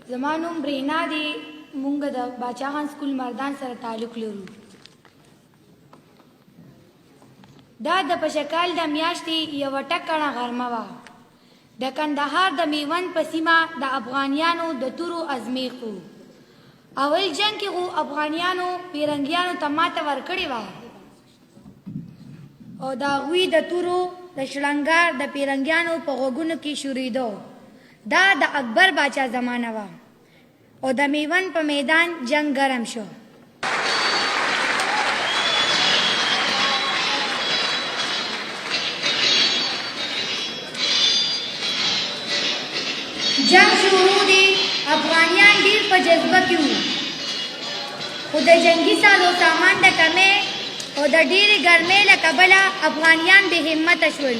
زمانوم برینا دی مونږ د باچا خان سکول مردان سره تعلق لرو. دا د پشکال د میاشتې یوه ټکړه غرمه وه. د کندهار د میوند په سیمه د افغانیانو د تورو ازمیښت و. اول جنګ کې خو افغانیانو پیرنګیانو ته ماته ورکړې وه او د هغوی د تورو د شړنګار د پیرنګیانو په غوږونو کې شورېدو. دا د اکبر باچا زمانه وه او د میوند په میدان جنگ ګرم شو. جنگ شروع دی. افغانیان ډیر په جذبه کې وو خو د جنگي سازو سامان د کمې او د ډیرې ګرمۍ له کبله افغانیان بې همته شول.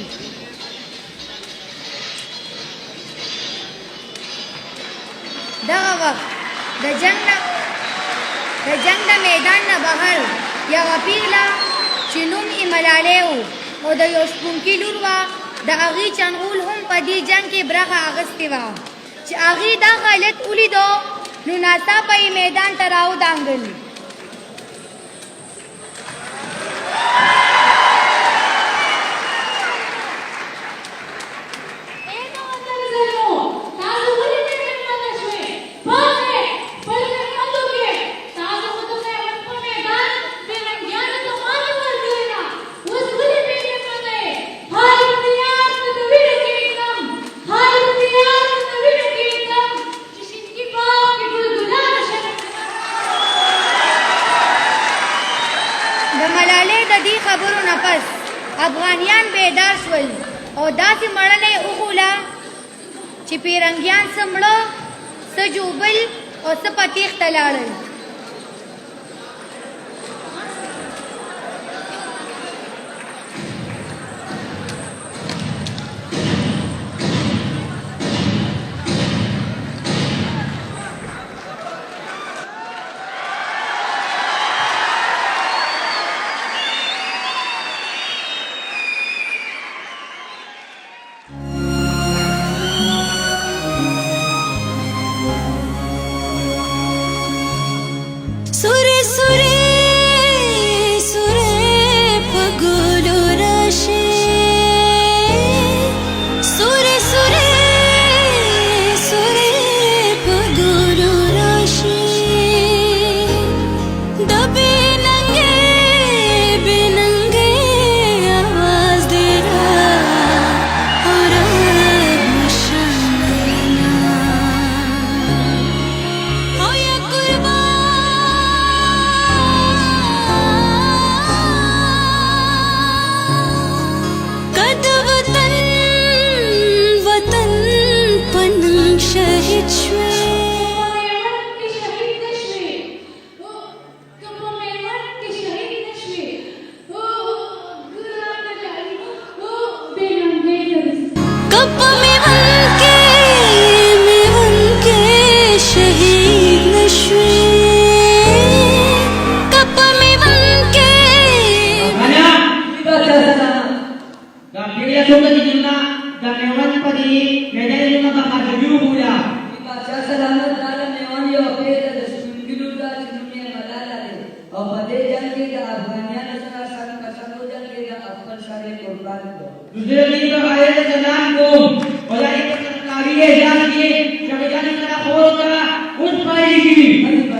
دغه وخت د جنگ د میدان نه بهر یوه پیغله چې نوم یې ملالۍ و او د یو شپونکي لور وه، د هغې چنغول هم په دې جنګ کې برخه اخیستې وه. چې هغې دا حالت ولیدو نو ناڅاپه یې میدان ته راودانګل. خبرو نه پس افغانیان بیدار شول او داسې مړنه یې وښوله چې پیرنګیان څه مړه څه جوبل او څه په تېښته لاړل. दूसरे दिन का आए जनाब को और ये सरकारी है जान की जब जाने का हो रहा उस पाई की